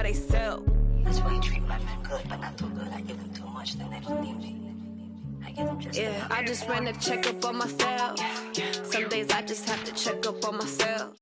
they sell. That's why you treat my men good, but not too good. I give them too much, then they don't need me. I give them just enough. I just ran a checkup on myself. Some days I just have to check up on myself.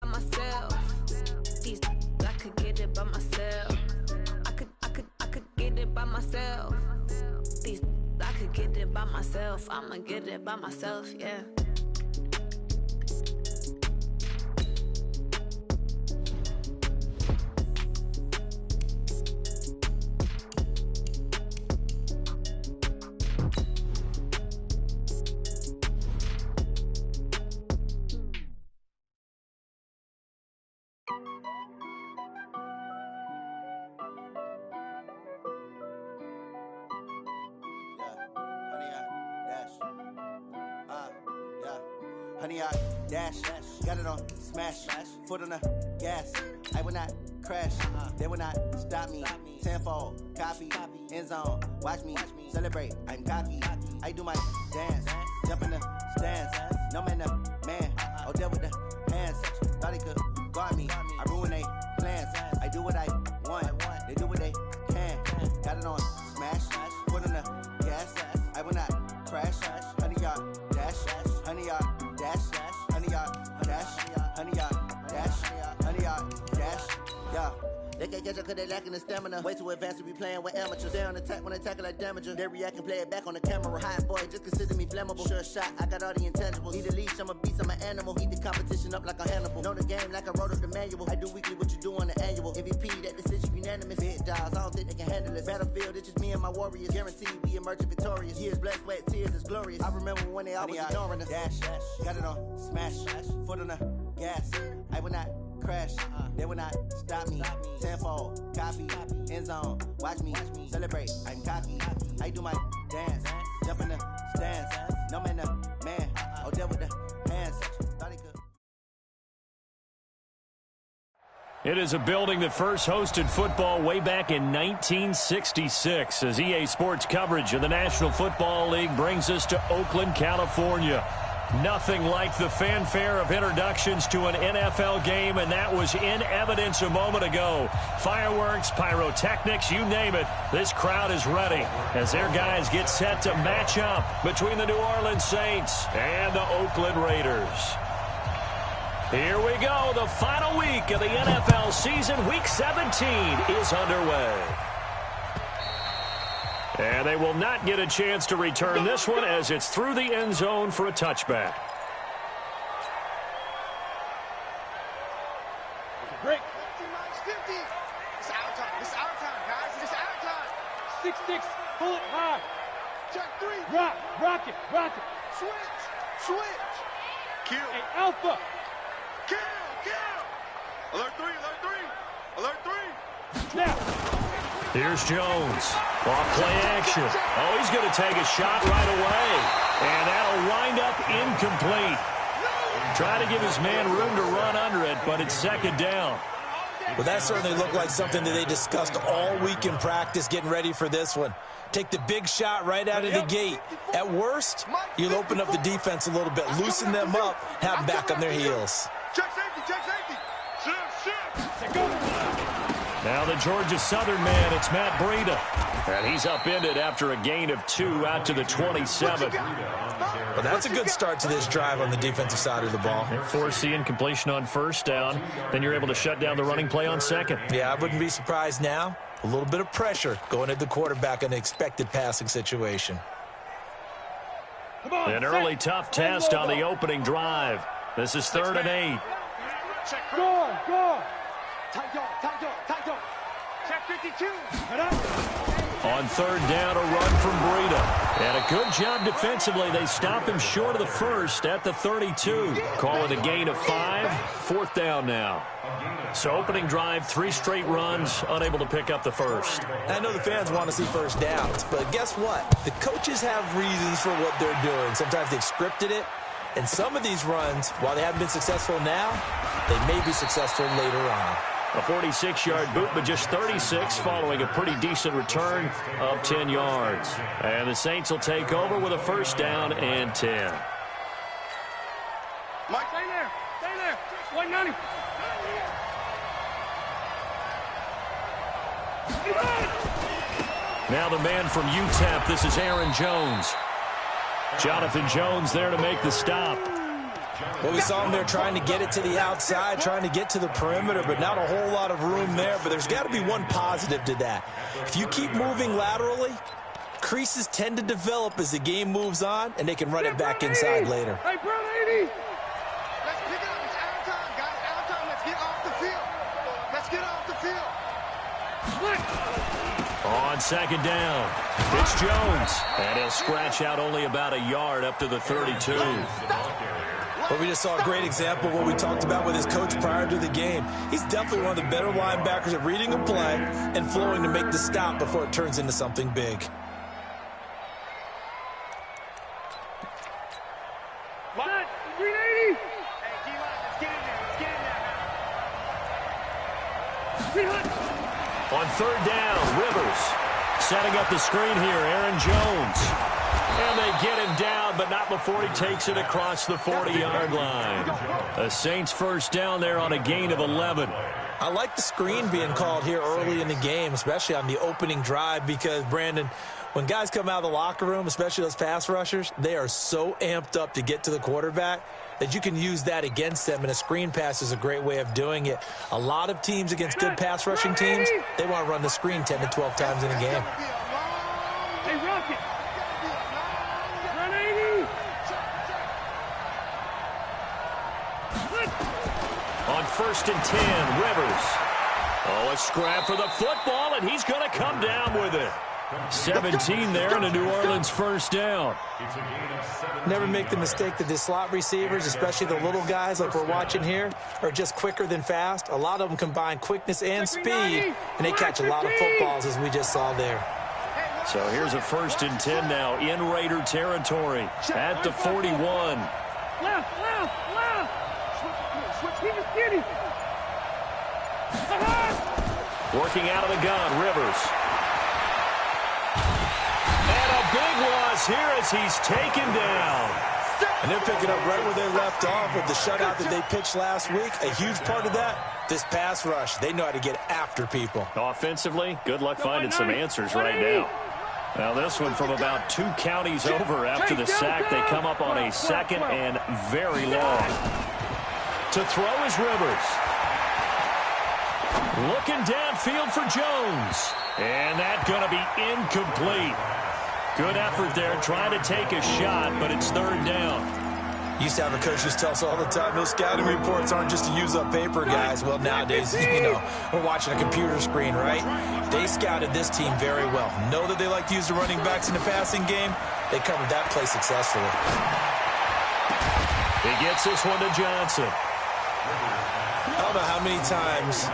Myself, these I could get it by myself. I could get it by myself. These I could get it by myself. I'ma get it by myself, yeah. Honey, I dash, got it on smash, foot on the gas. I will not crash, they will not stop me. Tenfold, copy, end zone, watch me celebrate. I'm cocky, I do my dance, jump in the stands. No man, man, oh, there with the hands. Thought he could guard me, I ruin they plans. I do what I want, they do what they can. Got it on smash, foot on the gas. I will not crash, honey, y'all dash, honey, y'all dash, honey, y'all dash, honey, y'all dash, honey, y'all dash, yeah. They can't catch up cause they lacking the stamina. Way too advanced to be playing with amateurs. Stay on attack when they tackle like damager. They react and play it back on the camera. Hot boy, just consider me flammable. Sure shot, I got all the intangibles. Need a leash, I'm a beast, I'm an animal. Eat the competition up like a Hannibal. Know the game like I wrote up the manual. I do weekly what you do on the annual. MVP, that decision unanimous. Big dogs, I don't think they can handle this. Battlefield, it's just me and my warriors. Guaranteed we emerging victorious. Years, blood, sweat, tears, it's glorious. I remember when they always ignoring us. Dash, got it on smash, foot on the gas. I will not crash, they will not stop me. Tenfold, copy, end zone, watch me celebrate. I'm cocky, I do my dance, jump in the stands. No man, man, oh, there with the hands. Thought he could. It is a building that first hosted football way back in 1966 as EA Sports coverage of the National Football League brings us to Oakland, California. Nothing like the fanfare of introductions to an NFL game, and that was in evidence a moment ago. Fireworks, pyrotechnics, you name it. This crowd is ready as their guys get set to match up between the New Orleans Saints and the Oakland Raiders. Here we go. The final week of the NFL season, Week 17, is underway. And they will not get a chance to return this one as it's through the end zone for a touchback. Break. 50. It's our time. It's our time, guys. It's our time. 6-6. Pull it high. Check 3. Rock it. Switch. Kill. Hey, Alpha. Kill. Alert 3. Snap. Here's Jones. Off play action. Oh, he's going to take a shot right away. And that'll wind up incomplete. Try to give his man room to run under it, but it's second down. Well, that certainly looked like something that they discussed all week in practice getting ready for this one. Take the big shot right out of the gate. At worst, you'll open up the defense a little bit, loosen them up, have them back on their heels. Check safety, check safety. Shift. Now the Georgia Southern man, it's Matt Breida. And he's upended after a gain of 2 out to the 27. Well, that's a good start to this drive on the defensive side of the ball. Forcing incompletion on first down. Then you're able to shut down the running play on second. Yeah, I wouldn't be surprised now. A little bit of pressure going at the quarterback in an expected passing situation. An early tough test on the opening drive. This is 3rd and 8. Go on. Tight dog. Check 52. On 3rd down, a run from Breida. And a good job defensively. They stop him short of the first at the 32. Call it a gain of 5. 4th down now. So opening drive, 3 straight runs, unable to pick up the first. I know the fans want to see first downs, but guess what? The coaches have reasons for what they're doing. Sometimes they've scripted it. And some of these runs, while they haven't been successful now, they may be successful later on. A 46-yard boot, but just 36 following a pretty decent return of 10 yards. And the Saints will take over with a 1st down and 10. Mike, stay there. 190. Now the man from UTEP, this is Aaron Jones. Jonathan Jones there to make the stop. Well, we saw him there trying to get it to the outside, trying to get to the perimeter, but not a whole lot of room there. But there's got to be one positive to that. If you keep moving laterally, creases tend to develop as the game moves on, and they can run it back inside later. Hey, bro, 80. Let's pick it up. It's out of time, guys. Out of time. Let's get off the field. On 2nd down, it's Jones. And he'll scratch out only about a yard up to the 32. But we just saw a great example of what we talked about with his coach prior to the game. He's definitely one of the better linebackers at reading a play and flowing to make the stop before it turns into something big. Line, 380. Hey, D-line, let's get in there. On 3rd down, Rivers setting up the screen here. Aaron Jones. And they get him down, but not before he takes it across the 40-yard line. The Saints 1st down there on a gain of 11. I like the screen being called here early in the game, especially on the opening drive, because, Brandon, when guys come out of the locker room, especially those pass rushers, they are so amped up to get to the quarterback that you can use that against them, and a screen pass is a great way of doing it. A lot of teams against good pass rushing teams, they want to run the screen 10 to 12 times in a game. Hey, Rocket. Run 80. On 1st and 10, Rivers. Oh, a scrap for the football, and he's going to come down with it. 17 there and a New Orleans 1st down. Never make the mistake that the slot receivers, especially the little guys like we're watching here, are just quicker than fast. A lot of them combine quickness and speed, and they catch a lot of footballs, as we just saw there. So here's a 1st and 10 now in Raider territory at the 41. Left. Switch. He just get him. Working out of the gun, Rivers. And a big loss here as he's taken down. And they're picking up right where they left off with the shutout that they pitched last week. A huge part of that, this pass rush. They know how to get after people. Offensively, good luck finding some answers right now. Now this one from about 2 counties over after the sack. They come up on a 2nd and very long. To throw is Rivers. Looking downfield for Jones. And that's going to be incomplete. Good effort there, trying to take a shot, but it's 3rd down. Used to have a coach just tell us all the time, those scouting reports aren't just to use up paper, guys. Well, nowadays, we're watching a computer screen, right? They scouted this team very well. Know that they like to use the running backs in the passing game. They covered that play successfully. He gets this one to Johnson. I don't know how many times,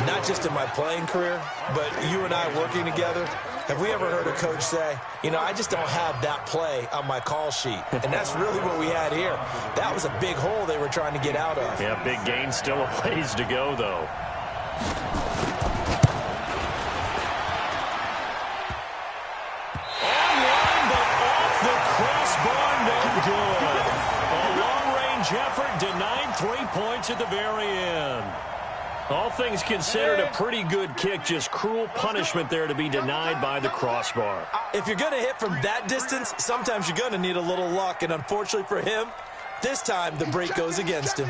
not just in my playing career, but you and I working together, have we ever heard a coach say, I just don't have that play on my call sheet? And that's really what we had here. That was a big hole they were trying to get out of. Yeah, big gain, still a ways to go, though. Mid-range effort denied 3 points at the very end. All things considered, a pretty good kick. Just cruel punishment there to be denied by the crossbar. If you're going to hit from that distance, sometimes you're going to need a little luck. And unfortunately for him, this time the break goes against him.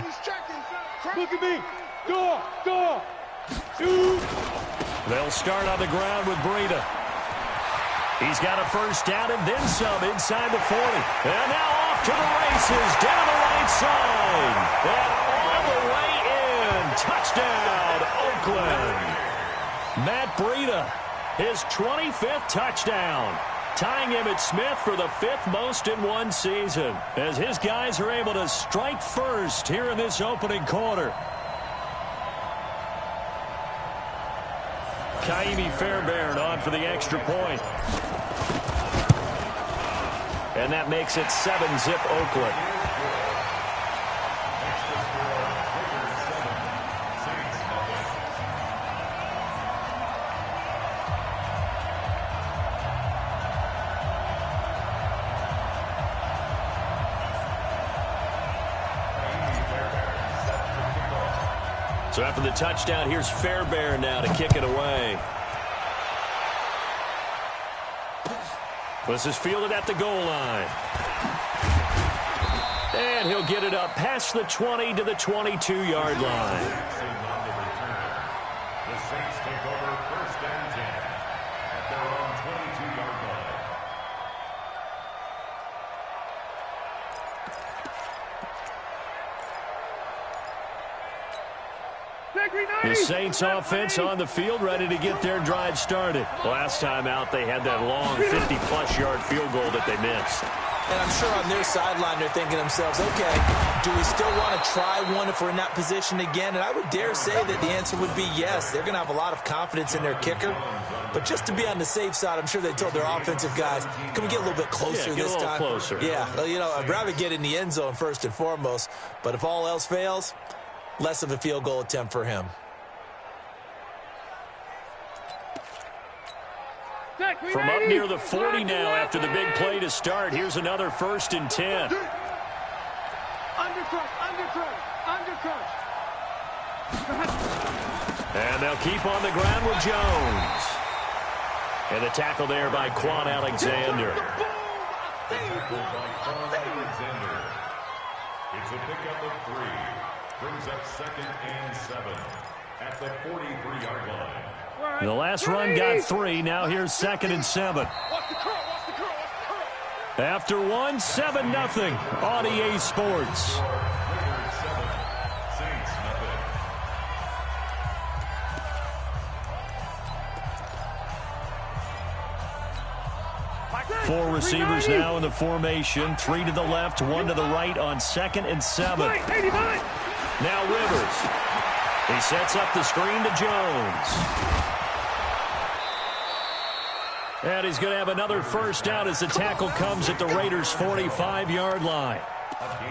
Look at me. Door. Shoot. They'll start on the ground with Breida. He's got a first down and then some inside the 40. And now off to the races down the right side. And all the way in. Touchdown, Oakland. Matt Breida, his 25th touchdown. Tying Emmitt Smith for the 5th most in one season. As his guys are able to strike first here in this opening quarter. Kaimi Fairbairn on for the extra point. And that makes it 7-zip Oakland. So after the touchdown, here's Fairbairn now to kick it away. This is fielded at the goal line. And he'll get it up past the 20 to the 22-yard line. The Saints take over first and 10 at their own 22-yard line. The Saints offense on the field, ready to get their drive started. Last time out, they had that long 50-plus yard field goal that they missed. And I'm sure on their sideline they're thinking to themselves, okay, do we still want to try one if we're in that position again? And I would dare say that the answer would be yes. They're going to have a lot of confidence in their kicker. But just to be on the safe side, I'm sure they told their offensive guys, can we get a little bit closer this time? Closer. Yeah, well, you know, I'd rather get in the end zone first and foremost. But if all else fails, less of a field goal attempt for him. From up near the 40 now after the big play to start. Here's another 1st and 10. Undercrush. And they'll keep on the ground with Jones. And the tackle there by Quan Alexander. It's a pickup of 3. Brings up 2nd and 7 at the 43-yard line. The last run got 3. Now here's 2nd and 7. After 1, 7-0 on EA Sports. Four receivers now in the formation. 3 to the left, 1 to the right on 2nd and 7. Now Rivers. He sets up the screen to Jones. And he's going to have another first down as the tackle comes at the Raiders' 45-yard line.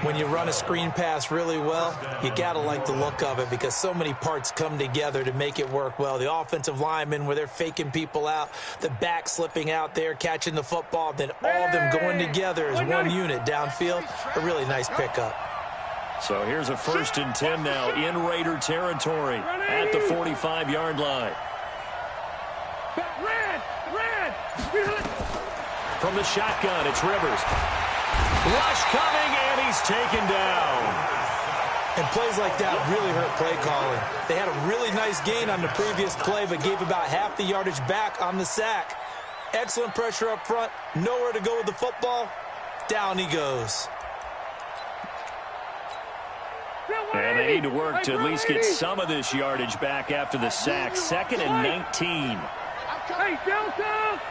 When you run a screen pass really well, you got to like the look of it because so many parts come together to make it work well. The offensive linemen where they're faking people out, the back slipping out there, catching the football, then all of them going together as one unit downfield. A really nice pickup. So here's a 1st and 10 now in Raider territory at the 45-yard line. From the shotgun, it's Rivers. Rush coming, and he's taken down. And plays like that really hurt play calling. They had a really nice gain on the previous play, but gave about half the yardage back on the sack. Excellent pressure up front. Nowhere to go with the football. Down he goes. And they need to work to at least get some of this yardage back after the sack. 2nd and 19. Hey, Delta!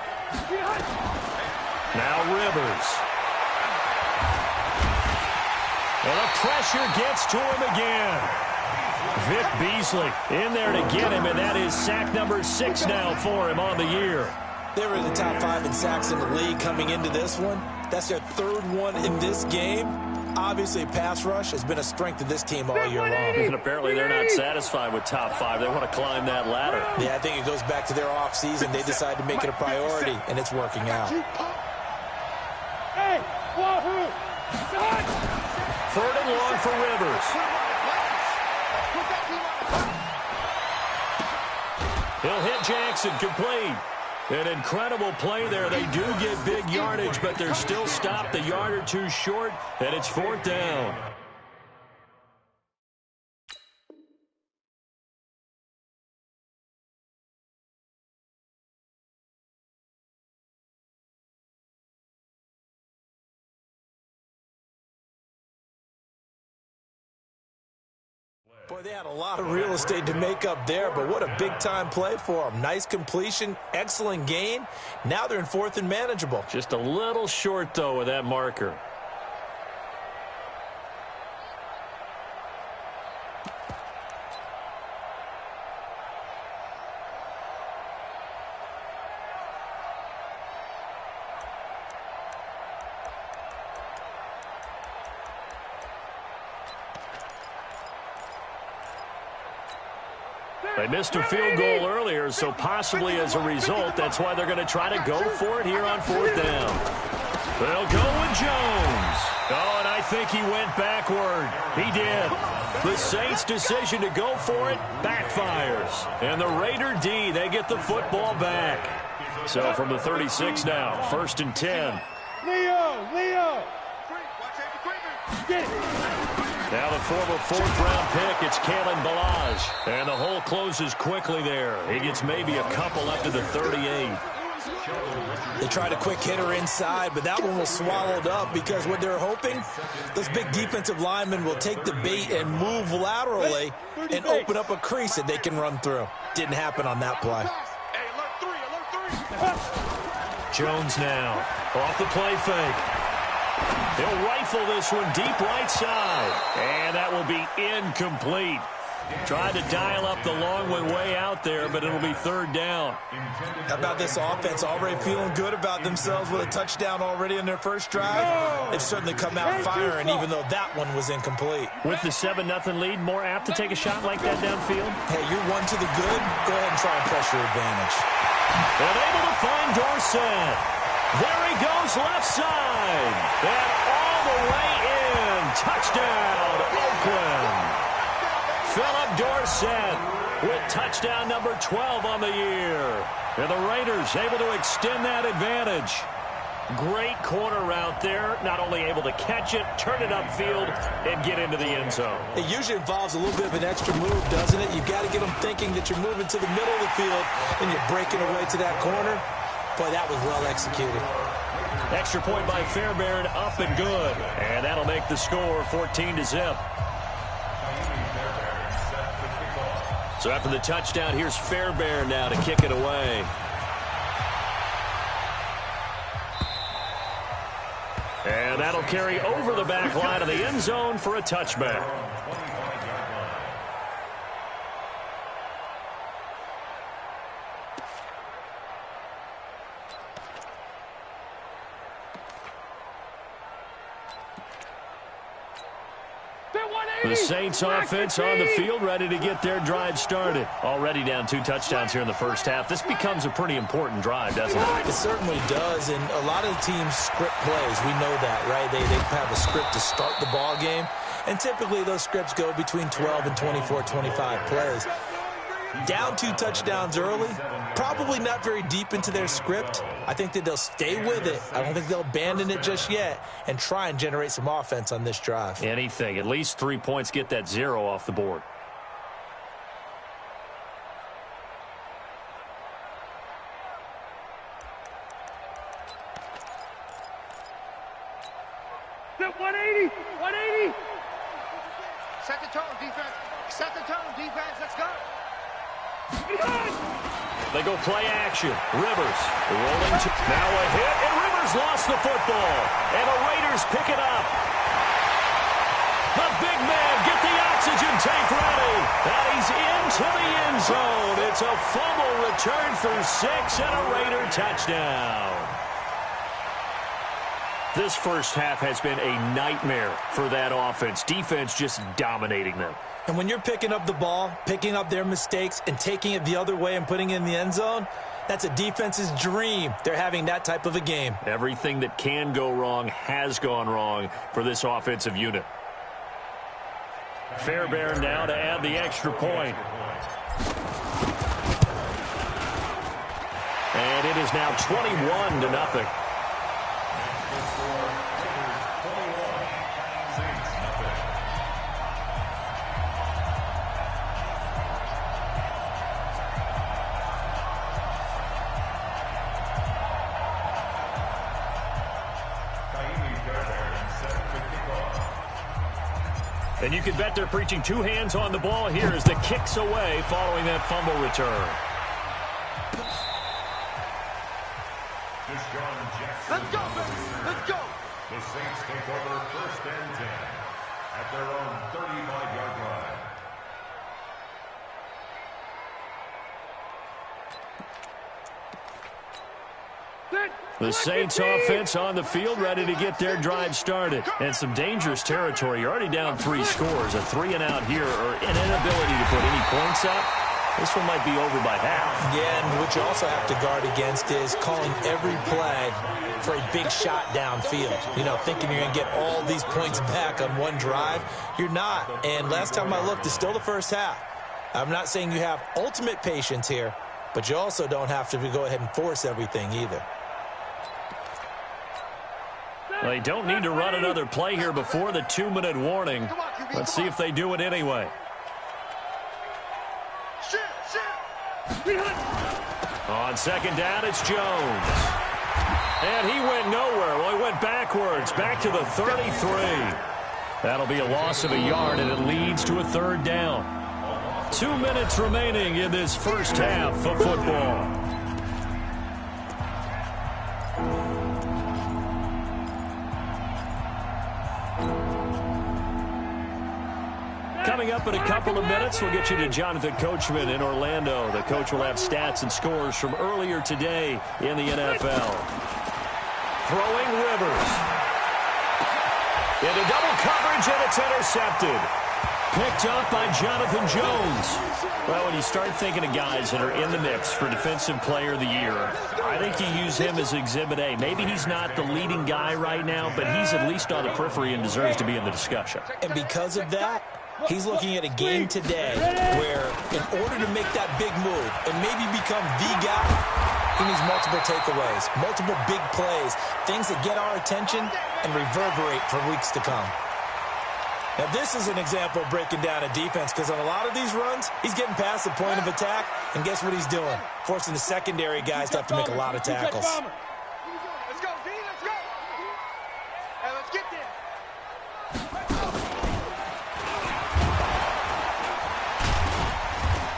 Now Rivers. And the pressure gets to him again. Vic Beasley in there to get him, and that is sack number 6 now for him on the year. They were in the top 5 in sacks in the league coming into this one. That's their 3rd one in this game. Obviously, pass rush has been a strength of this team all year long. And apparently they're not satisfied with top 5. They want to climb that ladder. Yeah, I think it goes back to their offseason. They decided to make it a priority, and it's working out. Hey, Wahoo! third and long for Rivers. He'll hit Jackson, complete. An incredible play there. They do get big yardage, but they're still stopped a yard or two short, and it's fourth down. Boy, they had a lot of real estate to make up there, but what a big-time play for them. Nice completion, excellent gain. Now they're in fourth and manageable. Just a little short, though, with that marker. They missed a field goal earlier, so possibly as a result, that's why they're going to try to go for it here on fourth down. They'll go with Jones. Oh, and I think he went backward. He did. The Saints' decision to go for it backfires. And the Raider D, they get the football back. So from the 36 now, first and 10. Leo! Get it! Now the former fourth-round pick, it's Kalen Balaj. And the hole closes quickly there. He gets maybe a couple up to the 38. They tried a quick hitter inside, but that one was swallowed up because what they're hoping, those big defensive linemen will take the bait and move laterally and open up a crease that they can run through. Didn't happen on that play. Jones now off the play fake. He'll rifle this one deep right side. And that will be incomplete. Tried to dial up the long way out there, but it'll be third down. How about this offense already feeling good about themselves with a touchdown already in their first drive? They've certainly come out firing, even though that one was incomplete. With the 7-0 lead, more apt to take a shot like that downfield? Hey, you're one to the good. Go ahead and try and press your advantage. And able to find Dorsett. There he goes left side. And all the way in. Touchdown, Oakland. Philip Dorsett with touchdown number 12 on the year. And the Raiders able to extend that advantage. Great corner route there. Not only able to catch it, turn it upfield, and get into the end zone. It usually involves a little bit of an extra move, doesn't it? You've got to get them thinking that you're moving to the middle of the field and you're breaking away to that corner. Boy, that was well executed. Extra point by Fairbairn, up and good. And that'll make the score 14-0. So after the touchdown, here's Fairbairn now to kick it away. And that'll carry over the back line of the end zone for a touchback. The Saints offense on the field, ready to get their drive started. Already down 2 touchdowns here in the first half. This becomes a pretty important drive, doesn't it? It certainly does, and a lot of the teams script plays. We know that, right? They have a script to start the ball game, and typically those scripts go between 12 and 24, 25 plays. Down 2 touchdowns early, probably not very deep into their script. I think that they'll stay with it. I don't think they'll abandon it just yet and try and generate some offense on this drive. Anything. At least 3 points, get that 0 off the board. Set 180! 180! Set the tone, defense. Set the tone, defense. Let's go. They go play action. Rivers rolling to now a hit, and Rivers lost the football. And the Raiders pick it up. The big man, get the oxygen tank ready. And he's into the end zone. It's a fumble return for 6 and a Raider touchdown. This first half has been a nightmare for that offense. Defense just dominating them. And when you're picking up the ball, picking up their mistakes, and taking it the other way and putting it in the end zone, that's a defense's dream. They're having that type of a game. Everything that can go wrong has gone wrong for this offensive unit. Fairbairn now to add the extra point. And it is now 21-0. And you can bet they're preaching two hands on the ball here as the kick's away following that fumble return. Let's go, baby. Let's go. The Saints take over 1st and 10 at their own 35-yard line. The Saints offense on the field, ready to get their drive started. And some dangerous territory. You're already down 3 scores. A 3-and-out here, or an inability to put any points up. This one might be over by half. Yeah, and what you also have to guard against is calling every play for a big shot downfield. You know, thinking you're going to get all these points back on one drive. You're not. And last time I looked, it's still the first half. I'm not saying you have ultimate patience here, but you also don't have to go ahead and force everything either. They don't need to run another play here before the 2-minute warning. Let's see if they do it anyway. On 2nd down, it's Jones. And he went nowhere. Well, he went backwards, back to the 33. That'll be a loss of a yard, and it leads to a 3rd down. 2 minutes remaining in this first half of football. Coming up in a couple of minutes, we'll get you to Jonathan Coachman in Orlando. The coach will have stats and scores from earlier today in the NFL. Throwing Rivers. Into double coverage, and it's intercepted. Picked up by Jonathan Jones. Well, when you start thinking of guys that are in the mix for Defensive Player of the Year, I think you use him as Exhibit A. Maybe he's not the leading guy right now, but he's at least on the periphery and deserves to be in the discussion. And because of that, he's looking at a game today where in order to make that big move and maybe become the guy, he needs multiple takeaways, multiple big plays, things that get our attention and reverberate for weeks to come. Now, this is an example of breaking down a defense because on a lot of these runs, he's getting past the point of attack, and guess what he's doing? Forcing the secondary guys to have to make a lot of tackles. Let's go, D, let's go. Hey, let's get there.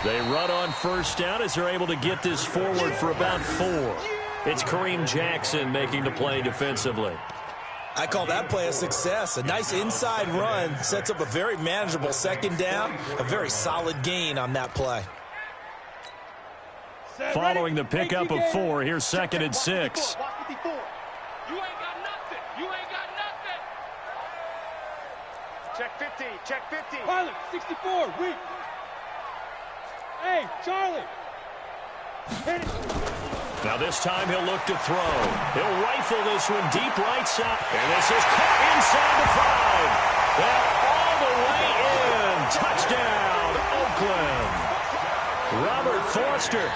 They run on 1st down as they're able to get this forward for about 4. It's Kareem Jackson making the play defensively. I call that play a success. A nice inside run sets up a very manageable 2nd down, a very solid gain on that play. Following the pickup of 4, here's 2nd and 6. You ain't got nothing. You ain't got nothing. Check 50. Check 50. Pilot, 64, weak. Hey, Charlie. Hit it. Now this time he'll look to throw. He'll rifle this one deep right side. And this is caught inside the 5. They're all the way in. Touchdown, Oakland. Robert Foster,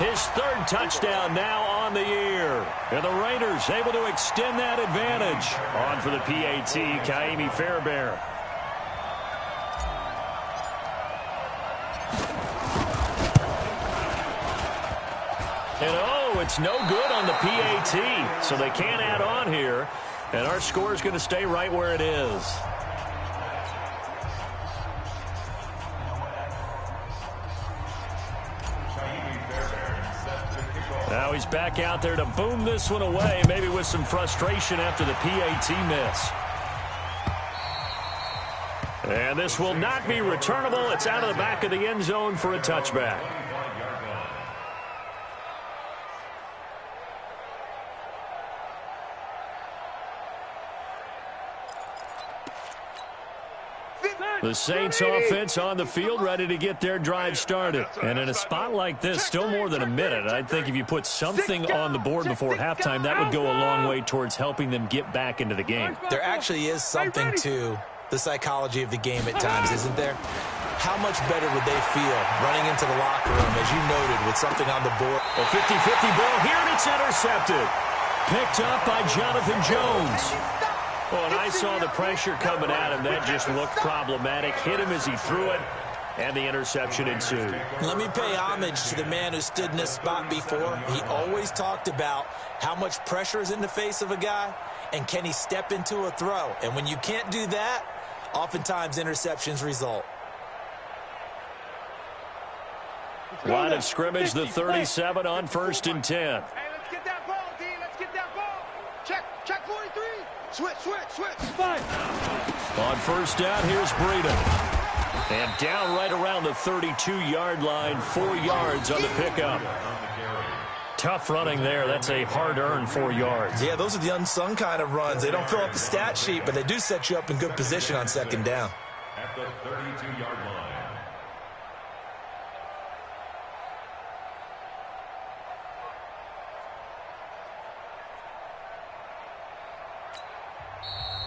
his 3rd touchdown now on the year. And the Raiders able to extend that advantage. On for the PAT, Kaimi Fairbairn. And it's no good on the PAT, so they can't add on here. And our score is going to stay right where it is. Now he's back out there to boom this one away, maybe with some frustration after the PAT miss. And this will not be returnable. It's out of the back of the end zone for a touchback. The Saints offense on the field ready to get their drive started. And in a spot like this, still more than a minute, I think if you put something on the board before halftime, that would go a long way towards helping them get back into the game. There actually is something to the psychology of the game at times, isn't there? How much better would they feel running into the locker room, as you noted, with something on the board? A 50-50 ball here, and it's intercepted. Picked up by Jonathan Jones. Well, and I saw the pressure coming at him. That just looked problematic. Hit him as he threw it, and the interception ensued. Let me pay homage to the man who stood in this spot before. He always talked about how much pressure is in the face of a guy, and can he step into a throw? And when you can't do that, oftentimes interceptions result. Line of scrimmage, the 37 on 1st and 10. Hey, let's get that ball, D. Let's get that ball. Check 43. Switch. Fine. On 1st down, here's Breida. And down right around the 32-yard line, 4 yards on the pickup. Tough running there. That's a hard-earned 4 yards. Yeah, those are the unsung kind of runs. They don't fill up the stat sheet, but they do set you up in good position on 2nd down. At the 32-yard line.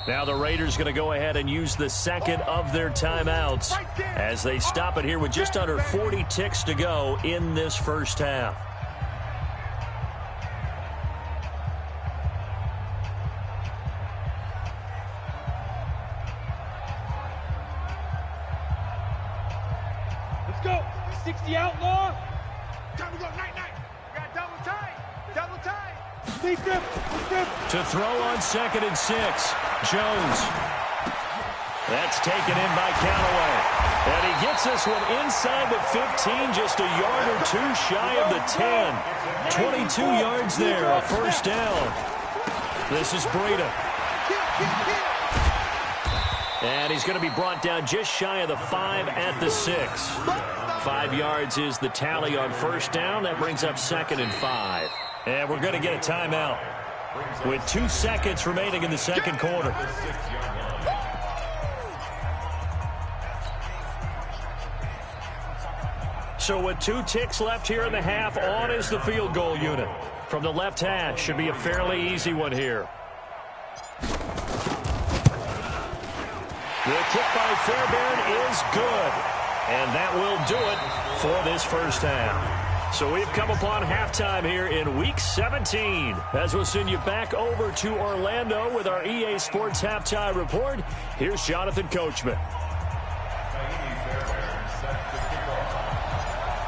Now the Raiders going to go ahead and use the second of their timeouts as they stop it here with just under 40 ticks to go in this first half. Let's go. 60 outlaw. Time to go. Night. Got double tight. Deep dip. To throw on 2nd and 6. Jones. That's taken in by Callaway. And he gets this one inside the 15, just a yard or two shy of the 10. 22 yards there, a first down. This is Breida. And he's going to be brought down just shy of the 5 at the 6. 5 yards is the tally on first down. That brings up 2nd and 5. And we're going to get a timeout with 2 seconds remaining in the second quarter. So with 2 ticks left here in the half, on is the field goal unit. From the left hash, should be a fairly easy one here. The kick by Fairbairn is good. And that will do it for this first half. So we've come upon halftime here in Week 17. As we'll send you back over to Orlando with our EA Sports Halftime Report, here's Jonathan Coachman.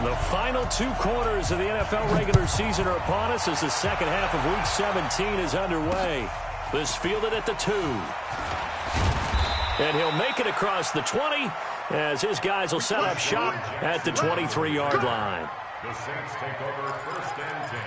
The final 2 quarters of the NFL regular season are upon us as the second half of Week 17 is underway. This fielded at the 2. And he'll make it across the 20 as his guys will set up shop at the 23-yard line. The Saints take over 1st and 10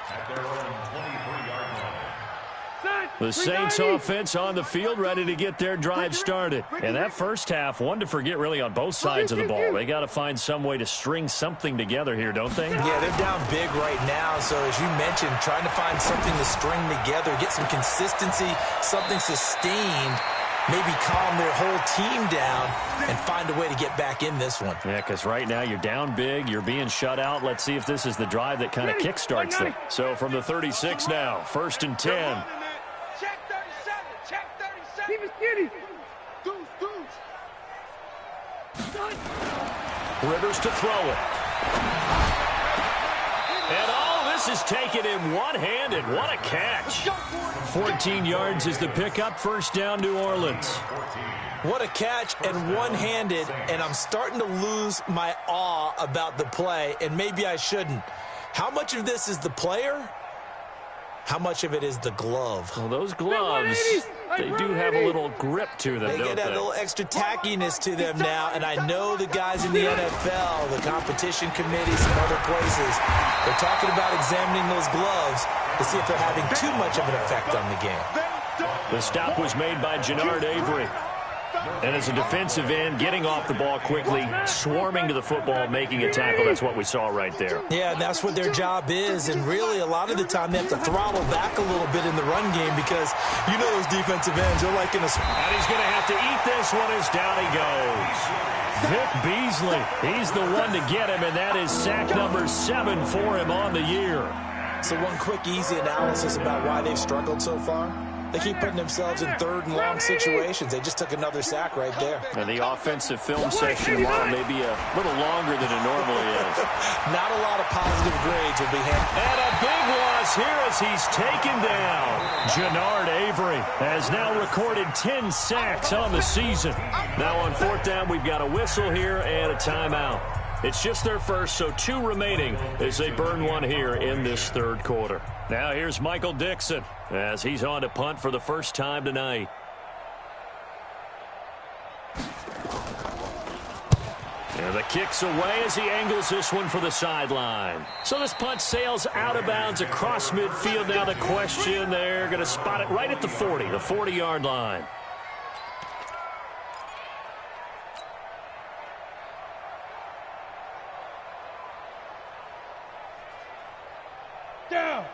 at their own 23-yard line. The Saints offense on the field, ready to get their drive started. And that first half, one to forget really on both sides of the ball. They got to find some way to string something together here, don't they? Yeah, they're down big right now. So as you mentioned, trying to find something to string together, get some consistency, something sustained, maybe calm their whole team down and find a way to get back in this one. Yeah, because right now you're down big, you're being shut out. Let's see if this is the drive that kind of kickstarts them. So from the 36 now, 1st and 10. Check 37. Keep it skinny. Deuce. Rivers to throw it. And all this is taken in one-handed. What a catch. 14 yards is the pickup. First down, New Orleans. What a catch and one-handed, and I'm starting to lose my awe about the play, and maybe I shouldn't. How much of this is the player? How much of it is the glove? Well, those gloves, they do have a little grip to them, They don't get that little extra tackiness to them now, and I know the guys in the NFL, the competition committee, some other places, they're talking about examining those gloves to see if they're having too much of an effect on the game. The stop was made by Jannard Avery. And as a defensive end, getting off the ball quickly, swarming to the football, making a tackle, that's what we saw right there. Yeah, and that's what their job is, and really a lot of the time they have to throttle back a little bit in the run game because you know those defensive ends, they're like in a... And he's going to have to eat this one as down he goes. Vic Beasley, he's the one to get him, and that is sack number 7 for him on the year. So one quick, easy analysis about why they've struggled so far. They keep putting themselves in third and long situations. They just took another sack right there. And the offensive film session tomorrow may be a little longer than it normally is. Not a lot of positive grades will be handed. And a big loss here as he's taken down. Jannard Avery has now recorded 10 sacks on the season. Now on fourth down, we've got a whistle here and a timeout. It's just their first, so 2 remaining as they burn one here in this third quarter. Now here's Michael Dixon as he's on to punt for the first time tonight. And the kick's away as he angles this one for the sideline. So this punt sails out of bounds across midfield. Now the question, they're going to spot it right at the 40, the 40-yard line.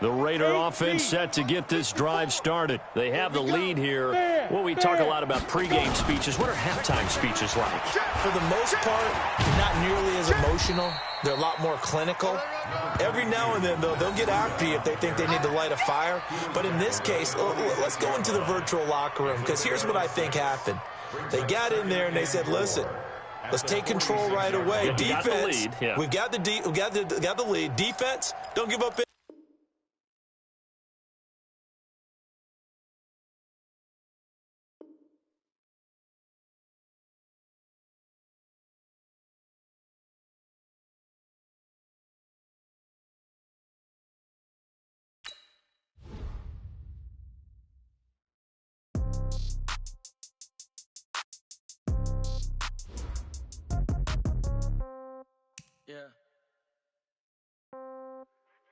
The Raider offense set to get this drive started. They have the lead here. Well, we talk a lot about pregame speeches. What are halftime speeches like? For the most part, not nearly as emotional. They're a lot more clinical. Every now and then, though, they'll get after you if they think they need to light a fire. But in this case, let's go into the virtual locker room, because here's what I think happened. They got in there and they said, listen, let's take control right away. Yeah, defense, got the lead. Yeah. We've got the lead. Defense, don't give up.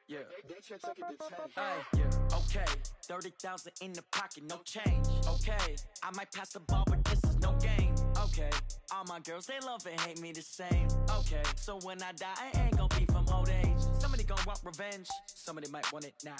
Yeah. Hey, yeah. Okay. 30,000 in the pocket, no change. Okay. I might pass the ball, but this is no game. Okay. All my girls, they love and hate me the same. Okay. So when I die, I ain't gonna be from old age. Somebody gonna want revenge. Somebody might want it now.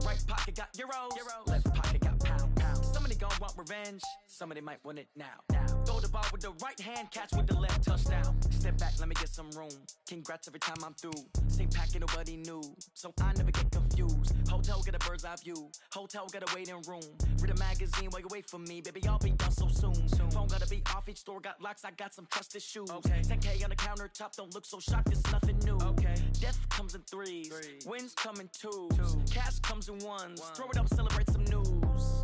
Right pocket got euros. Left pocket got pound. Somebody gonna want revenge. Somebody might want it now. Throw the ball with the right hand, catch with the left, touchdown. Step back, let me get some room. Congrats every time I'm through. Same packet, nobody knew. So I never get confused. Hotel get a bird's eye view. Hotel get a waiting room. Read a magazine while you wait for me. Baby, I'll be done so soon. Phone gotta be off, each store got locks. I got some trusted shoes. 10K on the countertop, don't look so shocked, it's nothing new. Death comes in threes. Wins come in twos. Cash comes in ones. Throw it up, celebrate some news.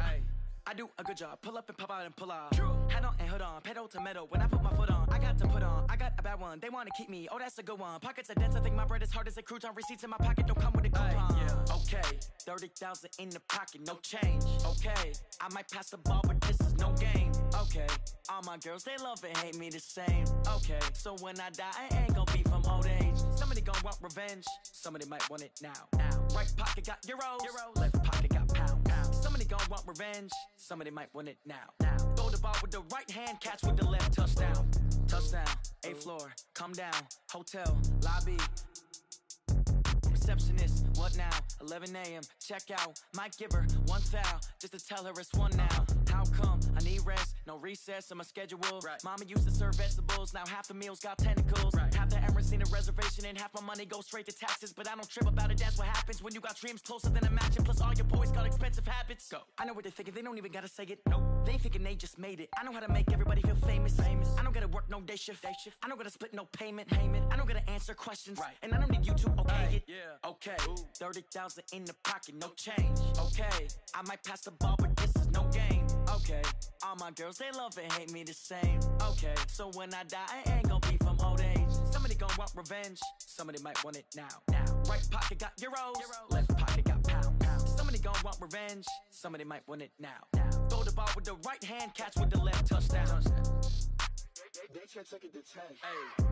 I do a good job. Pull up and pop out and pull out. Head on and hood on. Pedal to metal. When I put my foot on, I got to put on. I got a bad one. They want to keep me. Oh, that's a good one. Pockets are dense. I think my bread is hard as a crouton. Receipts in my pocket don't come with a coupon. Okay. 30,000 in the pocket. No change. Okay. I might pass the ball, but this is no game. Okay. All my girls, they love and hate me the same. Okay. So when I die, I ain't gonna be from old age. Somebody gonna want revenge. Somebody might want it now. Right pocket got euros. Left pocket got pound. Somebody gonna want revenge. Somebody might want it now. Throw the ball with the right hand, catch with the left, touchdown. Touchdown, 8th floor, come down, hotel, lobby. Receptionist, what now? 11 a.m., check out. Might give her one foul, just to tell her it's one now. How come? I need rest, no recess in my schedule. Mama used to serve vegetables, now half the meals got tentacles. Half the Emirates need a reservation and half my money goes straight to taxes. But I don't trip about it, that's what happens when you got dreams closer than a match. And plus all your boys got expensive habits. Go. I know what they're thinking, they don't even gotta say it. Nope. They thinking they just made it. I know how to make everybody feel famous. I don't gotta work no day shift. I don't gotta split no payment. I don't gotta answer questions. And I don't need you to okay it. Okay, 30,000 in the pocket, no change. Okay, I might pass the ball, but this is no game. Okay, all my girls, they love and hate me the same. Okay, so when I die, I ain't gonna be from old age. Somebody gonna want revenge. Somebody might want it now. Right pocket got euros. Left pocket got pound. Somebody gonna want revenge. Somebody might want it now. Throw the ball with the right hand, catch with the left, touchdown. They can't take it to 10. Hey.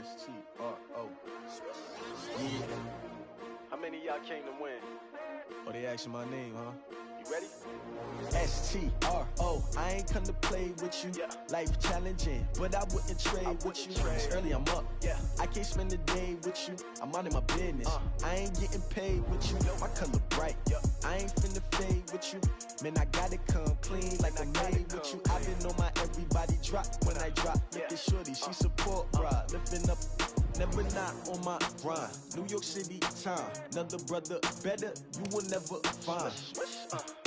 STRO. Yeah. How many of y'all came to win? Oh, they asking my name, huh? You ready? S-T-R-O, I ain't come to play with you. Life challenging, but I wouldn't trade with you. It's early, I'm up. I can't spend the day with you. I'm out in my business. I ain't getting paid with you. My color bright. I ain't finna fade with you. Man, I gotta come clean like I'm made with you. I been on my everybody drop when I drop. Look at shorty, she support, bruh. Lifting up, never not on my grind. New York City time, another brother better, you will never find.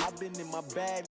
I've been in my bag